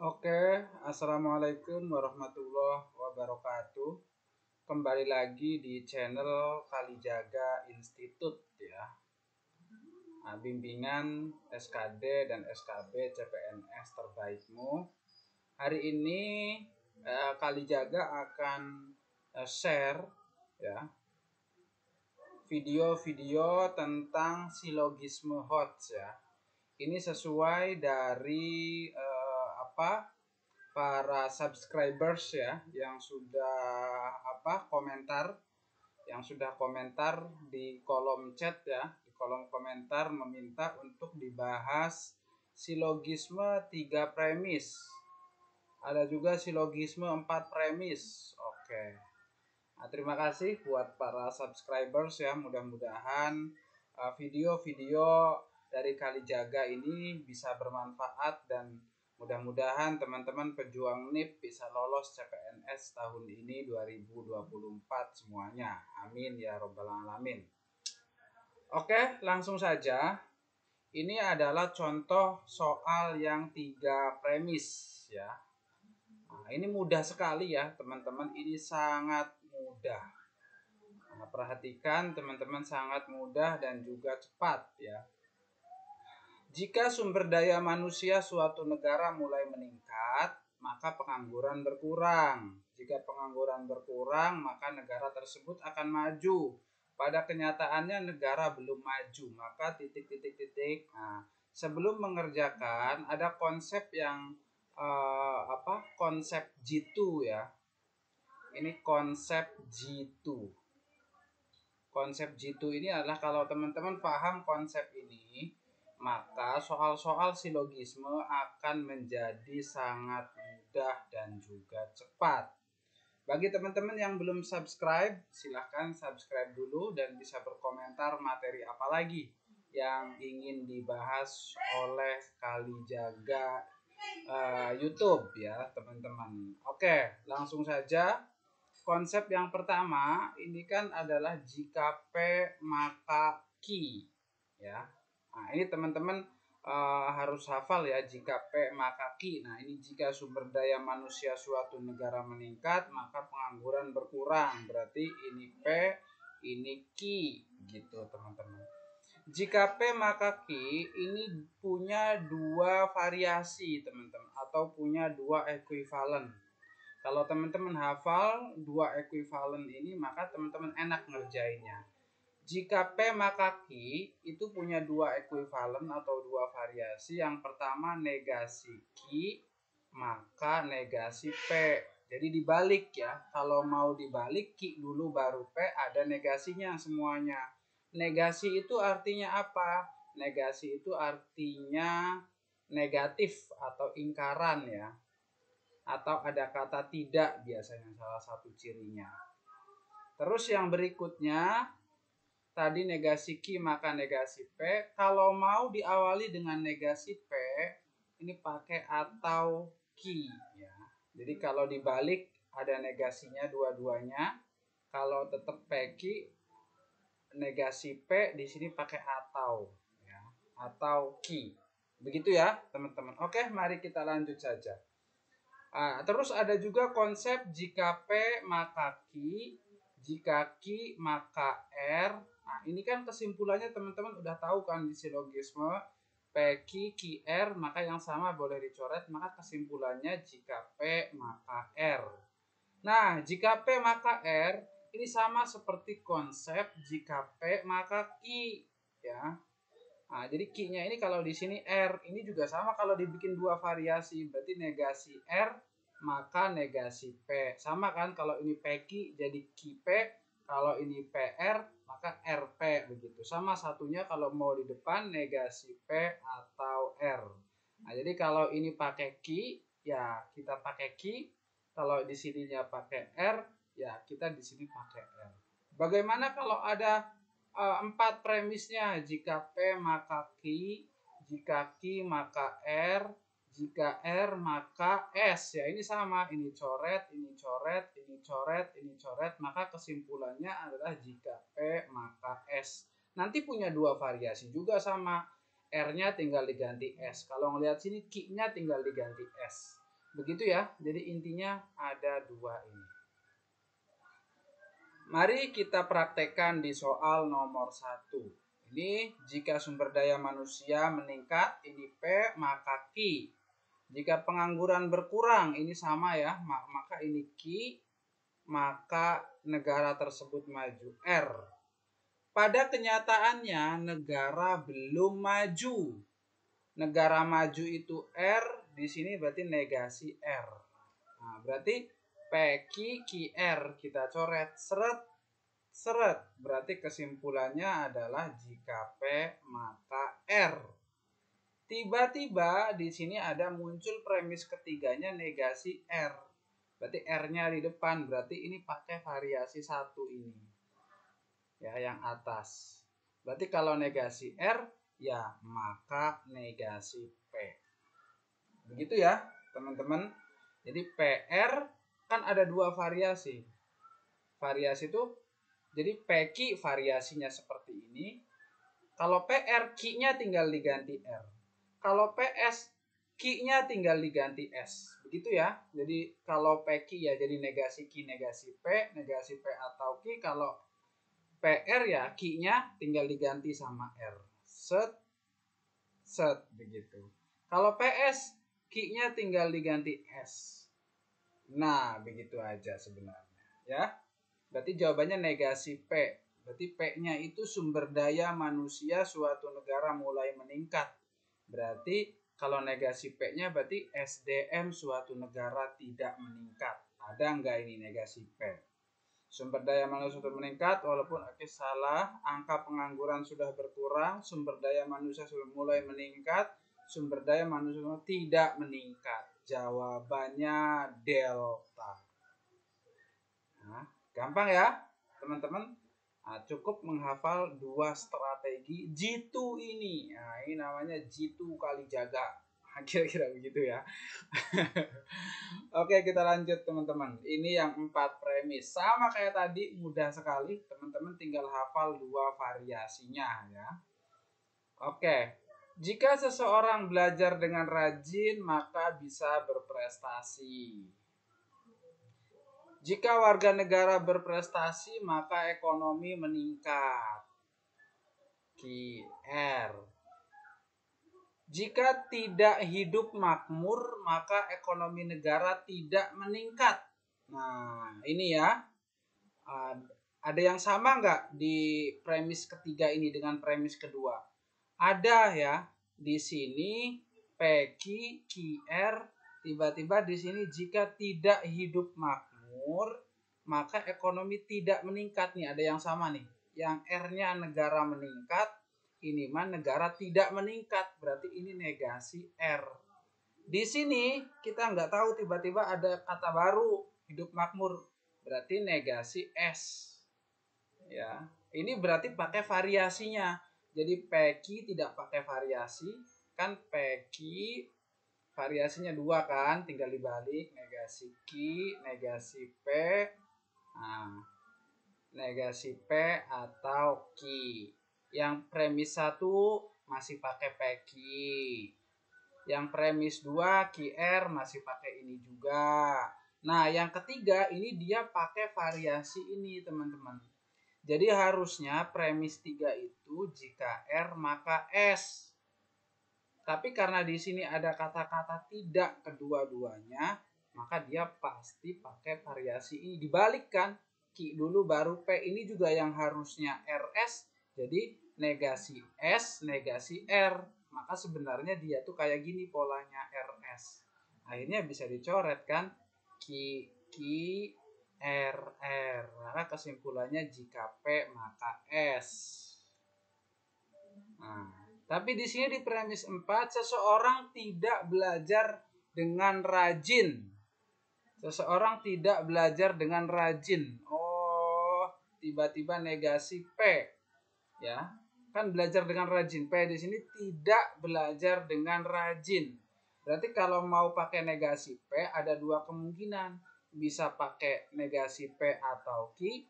Oke, assalamualaikum warahmatullahi wabarakatuh. Kembali lagi di channel Kalijaga Institute ya. Bimbingan SKD dan SKB CPNS terbaikmu. Hari ini Kalijaga akan share ya video-video tentang silogisme HOTS ya. Ini sesuai dari para subscribers ya yang sudah komentar di kolom chat ya, di kolom komentar meminta untuk dibahas silogisme 3 premis. Ada juga silogisme 4 premis. Oke. Nah, terima kasih buat para subscribers ya. Mudah-mudahan video-video dari Kalijaga ini bisa bermanfaat dan mudah-mudahan teman-teman pejuang NIP bisa lolos CPNS tahun ini 2024 semuanya. Amin ya robbal alamin. Oke, langsung saja. Ini adalah contoh soal yang 3 premis ya. Nah, ini mudah sekali ya teman-teman. Ini sangat mudah. Nah, perhatikan teman-teman, sangat mudah dan juga cepat ya. Jika sumber daya manusia suatu negara mulai meningkat, maka pengangguran berkurang. Jika pengangguran berkurang, maka negara tersebut akan maju. Pada kenyataannya negara belum maju, maka titik-titik-titik. Nah, sebelum mengerjakan ada konsep yang konsep G2 ya. Ini konsep G2. Konsep G2 ini adalah kalau teman-teman paham konsep ini, maka soal-soal silogisme akan menjadi sangat mudah dan juga cepat. Bagi teman-teman yang belum subscribe, silahkan subscribe dulu dan bisa berkomentar materi apa lagi yang ingin dibahas oleh Kalijaga YouTube ya teman-teman. Oke, langsung saja. Konsep yang pertama ini kan adalah jika P maka Q ya. Nah, ini teman-teman harus hafal ya, jika P maka Q. Nah, ini jika sumber daya manusia suatu negara meningkat, maka pengangguran berkurang. Berarti ini P, ini Q gitu teman-teman. Jika P maka Q ini punya 2 variasi teman-teman, atau punya 2 ekuivalen. Kalau teman-teman hafal 2 ekuivalen ini, maka teman-teman enak ngerjainnya. Jika P maka Q itu punya 2 ekuivalen atau 2 variasi. Yang pertama negasi Q maka negasi P. Jadi dibalik ya. Kalau mau dibalik Q dulu baru P, ada negasinya semuanya. Negasi itu artinya apa? Negasi itu artinya negatif atau ingkaran ya. Atau ada kata tidak biasanya salah satu cirinya. Terus yang berikutnya, tadi negasi Q maka negasi P. Kalau mau diawali dengan negasi P, ini pakai atau Q ya. Jadi kalau dibalik ada negasinya dua-duanya. Kalau tetap PQ, negasi P di sini pakai atau ya, atau Q. Begitu ya teman-teman. Oke, mari kita lanjut saja. Terus ada juga konsep jika P maka Q, jika Q maka R. Nah, ini kan kesimpulannya teman-teman udah tahu kan di silogisme PQ, QR, maka yang sama boleh dicoret, maka kesimpulannya jika P maka R. Nah, jika P maka R, ini sama seperti konsep jika P maka Q ya. Nah, jadi Q-nya ini kalau di sini R, ini juga sama kalau dibikin 2 variasi, berarti negasi R maka negasi P. Sama kan kalau ini PQ jadi QP, kalau ini PR maka RP begitu. Sama satunya kalau mau di depan negasi P atau R. Nah, jadi kalau ini pakai Q, ya kita pakai Q. Kalau di sininya pakai R, ya kita di sini pakai R. Bagaimana kalau ada 4 premisnya? Jika P maka Q, jika Q maka R, jika R maka S. Ya ini sama, ini coret, ini coret, ini coret, ini coret. Maka kesimpulannya adalah jika P maka S. Nanti punya 2 variasi juga sama. R-nya tinggal diganti S. Kalau ngelihat sini Q-nya tinggal diganti S. Begitu ya. Jadi intinya ada dua ini. Mari kita praktekkan di soal nomor 1. Ini jika sumber daya manusia meningkat, ini P, maka Q. Jika pengangguran berkurang, ini sama ya, maka ini Q, maka negara tersebut maju, R. Pada kenyataannya negara belum maju. Negara maju itu R, di sini berarti negasi R. Nah, berarti PQ QR kita coret seret. Berarti kesimpulannya adalah jika P maka R. Tiba-tiba di sini ada muncul premis ketiganya negasi R. Berarti R-nya di depan, berarti ini pakai variasi 1 ini. Ya, yang atas. Berarti kalau negasi R, ya maka negasi P. Begitu ya, teman-teman. Jadi PR kan ada dua variasi. Variasi itu, jadi PQ variasinya seperti ini. Kalau PR, Q-nya tinggal diganti R. Kalau PS, Q-nya tinggal diganti S. Begitu ya. Jadi kalau PQ ya jadi negasi Q, negasi P atau Q. Kalau PR ya Q-nya tinggal diganti sama R. Set begitu. Kalau PS, Q-nya tinggal diganti S. Nah, begitu aja sebenarnya. Ya. Berarti jawabannya negasi P. Berarti P-nya itu sumber daya manusia suatu negara mulai meningkat. Berarti kalau negasi P-nya berarti SDM suatu negara tidak meningkat. Ada nggak ini negasi P? Sumber daya manusia sudah meningkat, walaupun salah, angka pengangguran sudah berkurang, sumber daya manusia sudah mulai meningkat, sumber daya manusia tidak meningkat. Jawabannya delta. Nah, gampang ya, teman-teman. Nah, cukup menghafal dua strategi Jitu ini. Nah, ini namanya Jitu kali jaga. Kira-kira begitu ya. Oke, kita lanjut teman-teman. Ini yang 4 premis. Sama kayak tadi, mudah sekali. Teman-teman tinggal hafal dua variasinya ya. Oke. Jika seseorang belajar dengan rajin, maka bisa berprestasi. Jika warga negara berprestasi, maka ekonomi meningkat. QR. Jika tidak hidup makmur, maka ekonomi negara tidak meningkat. Nah, ini ya. Ada yang sama nggak di premis ketiga ini dengan premis kedua? Ada ya. Di sini PQ, QR, tiba-tiba di sini jika tidak hidup makmur, maka ekonomi tidak meningkat nih. Ada yang sama nih. Yang R-nya negara meningkat, ini mah negara tidak meningkat, berarti ini negasi R. Di sini kita nggak tahu, tiba-tiba ada kata baru hidup makmur, berarti negasi S. Ya, ini berarti pakai variasinya. Jadi PQ tidak pakai variasi, kan PQ variasinya 2 kan, tinggal dibalik, negasi Q, negasi P, nah, negasi P atau Q. Yang premis 1 masih pakai PQ. Yang premis 2 QR masih pakai ini juga. Nah, yang ketiga ini dia pakai variasi ini, teman-teman. Jadi harusnya premis 3 itu jika R maka S. Tapi karena di sini ada kata-kata tidak kedua-duanya, maka dia pasti pakai variasi ini. Dibalikkan, Q dulu baru P. Ini juga yang harusnya RS. Jadi negasi S, negasi R. Maka sebenarnya dia tuh kayak gini polanya RS. Akhirnya bisa dicoret kan. Q, R. Maka kesimpulannya jika P maka S. Nah, tapi di sini di premis 4, seseorang tidak belajar dengan rajin. Seseorang tidak belajar dengan rajin. Oh, tiba-tiba negasi P. Ya, kan belajar dengan rajin. P di sini tidak belajar dengan rajin. Berarti kalau mau pakai negasi P ada dua kemungkinan. Bisa pakai negasi P atau Q.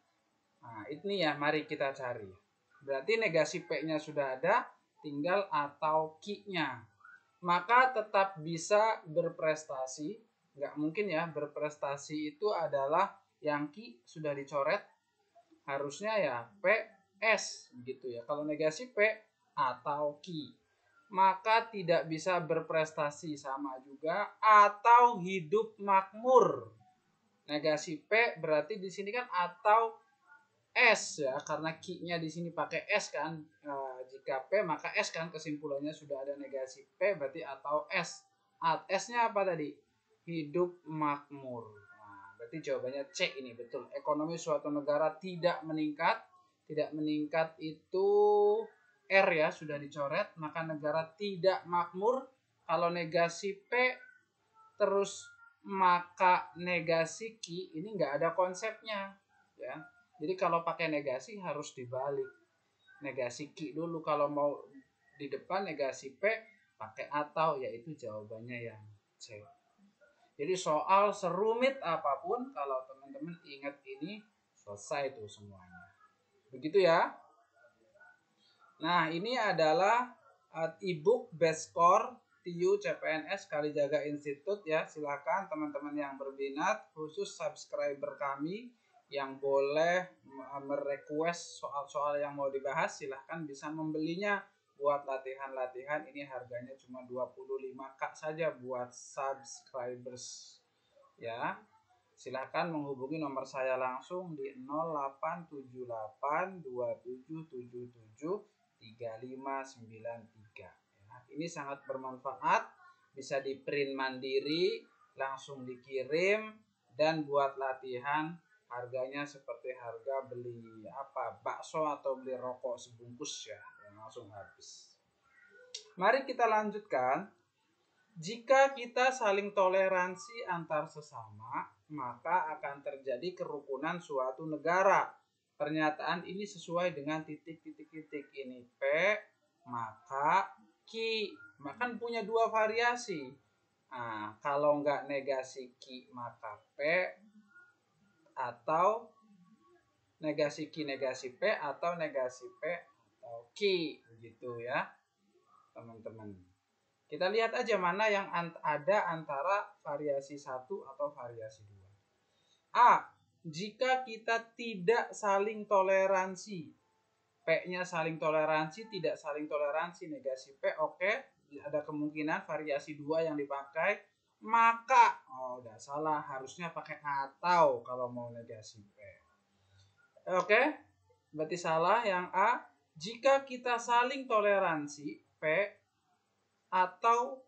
Nah, ini ya, mari kita cari. Berarti negasi P-nya sudah ada, tinggal atau Q-nya. Maka tetap bisa berprestasi Nggak mungkin ya, berprestasi itu adalah yang Ki sudah dicoret, harusnya ya PS gitu ya. Kalau negasi P atau Ki, maka tidak bisa berprestasi, sama juga atau hidup makmur. Negasi P berarti di sini kan atau S ya, karena Ki-nya di sini pakai S kan. Jika P maka S kan, kesimpulannya sudah ada negasi P berarti atau S. S-nya apa tadi? Hidup makmur. Nah, berarti jawabannya C ini betul. Ekonomi suatu negara tidak meningkat. Tidak meningkat itu R ya, sudah dicoret, maka negara tidak makmur. Kalau negasi P terus maka negasi Ki ini nggak ada konsepnya ya. Jadi kalau pakai negasi harus dibalik. Negasi Ki dulu, kalau mau di depan negasi P pakai atau, yaitu jawabannya yang C. Jadi soal serumit apapun, kalau teman-teman ingat ini, selesai tuh semuanya. Begitu ya. Nah, ini adalah e-book best score TU CPNS Kalijaga Institute ya. Silakan teman-teman yang berminat, khusus subscriber kami yang boleh merequest soal-soal yang mau dibahas, silahkan bisa membelinya buat latihan-latihan. Ini harganya cuma 25K saja buat subscribers ya. Silahkan menghubungi nomor saya langsung di 087827773593 ya. Ini sangat bermanfaat, bisa di print mandiri, langsung dikirim, dan buat latihan harganya seperti harga beli bakso atau beli rokok sebungkus ya, yang langsung habis. Mari kita lanjutkan. Jika kita saling toleransi antar sesama, maka akan terjadi kerukunan suatu negara. Pernyataan ini sesuai dengan titik-titik-titik. Ini P, maka Ki. Makan punya dua variasi. Nah, kalau nggak negasi Ki, maka P, atau negasi Ki negasi P, atau negasi P atau Ki. Begitu ya, teman-teman. Kita lihat aja mana yang ada antara variasi 1 atau variasi 2. A. Jika kita tidak saling toleransi. P-nya saling toleransi, tidak saling toleransi, negasi P, oke. Ada kemungkinan variasi 2 yang dipakai. Maka, udah salah, harusnya pakai atau kalau mau negasi P. Oke, berarti salah yang A. Jika kita saling toleransi, P, atau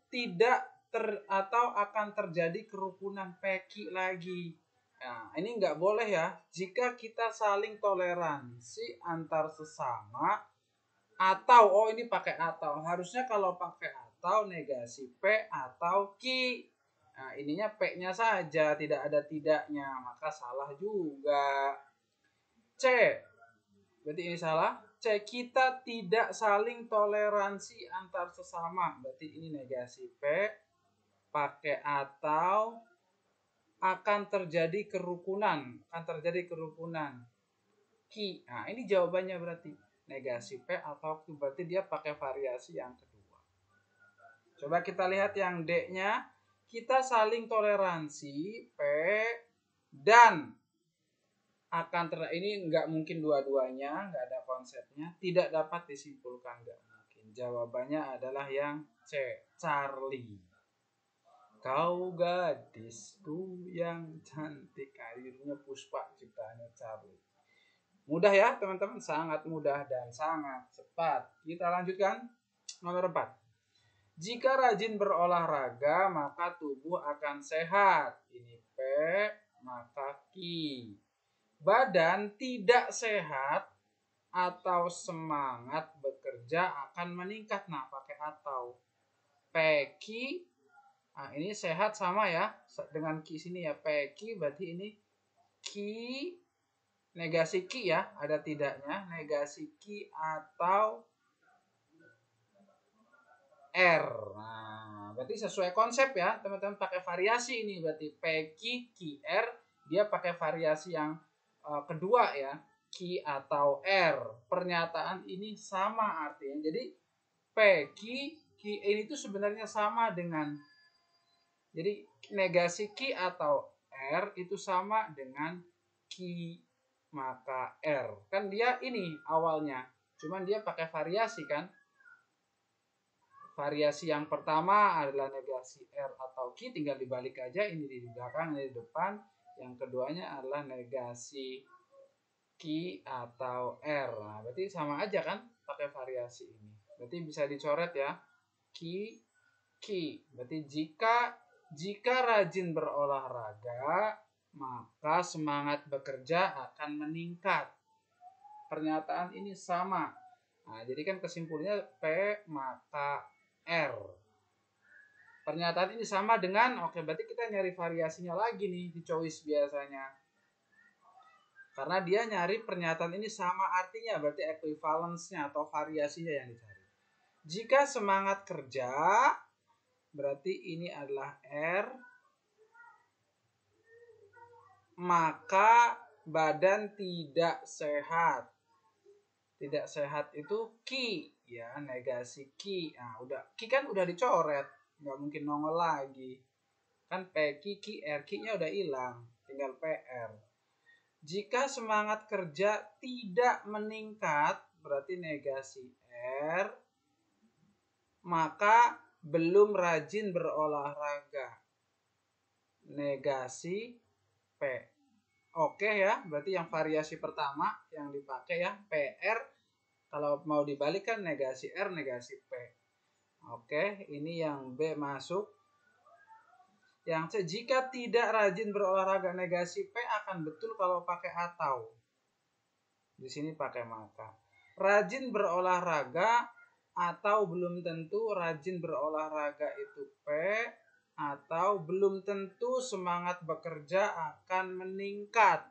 atau akan terjadi kerukunan, peki lagi. Nah, ini nggak boleh ya. Jika kita saling toleransi antar sesama, atau ini pakai atau. Harusnya kalau pakai atau negasi P atau Ki. Nah, ininya P-nya saja, tidak ada tidaknya, maka salah juga. C. Berarti ini salah. C. Kita tidak saling toleransi antar sesama. Berarti ini negasi P. Pakai atau, akan terjadi kerukunan. Akan terjadi kerukunan. Ki. Nah, ini jawabannya berarti negasi P atau Q. Berarti dia pakai variasi yang kedua. Coba kita lihat yang D-nya. Kita saling toleransi P dan akan ini nggak mungkin dua-duanya, nggak ada konsepnya, tidak dapat disimpulkan, nggak mungkin. Jawabannya adalah yang C, Charlie. Kau gadisku yang cantik. Akhirnya Puspa ciptaannya Charlie. Mudah ya teman-teman, sangat mudah dan sangat cepat. Kita lanjutkan nomor 4. Jika rajin berolahraga maka tubuh akan sehat. Ini P, maka Ki. Badan tidak sehat atau semangat bekerja akan meningkat. Nah, pakai atau. Peki, nah ini sehat sama ya dengan Ki sini ya. Peki berarti ini Ki, negasi Ki ya, ada tidaknya. Negasi Ki atau R. Nah, berarti sesuai konsep ya, teman-teman, pakai variasi ini. Berarti Peki, Ki, R, dia pakai variasi yang kedua ya, Ki atau R. Pernyataan ini sama artinya. Jadi P, Ki ini itu sebenarnya sama dengan Jadi negasi Ki atau R itu sama dengan Ki maka R. Kan dia ini awalnya. Cuman dia pakai variasi kan. Variasi yang pertama adalah negasi R atau Ki, tinggal dibalik aja, ini di belakang, ini di depan. Yang keduanya adalah negasi Ki atau R. Nah, berarti sama aja kan pakai variasi ini. Berarti bisa dicoret ya. Ki, Ki. Berarti jika rajin berolahraga, maka semangat bekerja akan meningkat. Pernyataan ini sama. Nah, jadi kan kesimpulannya P maka R. Pernyataan ini sama dengan, oke, berarti kita nyari variasinya lagi nih di choice biasanya. Karena dia nyari pernyataan ini sama artinya, berarti equivalence-nya atau variasinya yang dicari. Jika semangat kerja, berarti ini adalah R, maka badan tidak sehat. Tidak sehat itu Ki, ya, negasi Ki. Nah, Ki kan udah dicoret, nggak mungkin nongol lagi. Kan P, Ki, R, Ki-nya udah hilang, tinggal PR. Jika semangat kerja tidak meningkat, berarti negasi R, maka belum rajin berolahraga. Negasi P. Oke ya, berarti yang variasi pertama yang dipakai ya, PR. Kalau mau dibalikan negasi R, negasi P. Oke, ini yang B masuk. Yang C, jika tidak rajin berolahraga, negasi P akan betul kalau pakai atau. Di sini pakai maka. Rajin berolahraga atau belum tentu rajin berolahraga itu P, atau belum tentu semangat bekerja akan meningkat.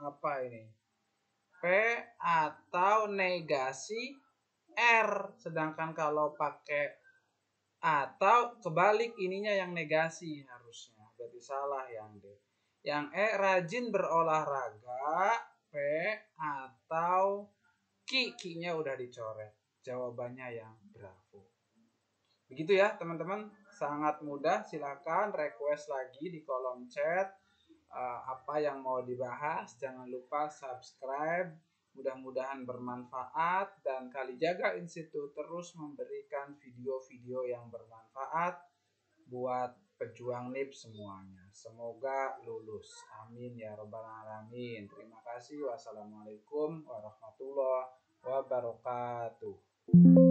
Apa ini? P atau negasi R. Sedangkan kalau pakai atau kebalik, ininya yang negasi harusnya. Berarti salah yang D. Yang E, rajin berolahraga P atau Ki. Ki-nya udah dicoret. Jawabannya yang bravo. Begitu ya teman-teman. Sangat mudah. Silakan request lagi di kolom chat apa yang mau dibahas. Jangan lupa subscribe. Mudah-mudahan bermanfaat, dan Kalijaga Institute terus memberikan video-video yang bermanfaat buat pejuang NIP semuanya. Semoga lulus. Amin ya robbal alamin. Terima kasih. Wassalamualaikum warahmatullahi wabarakatuh.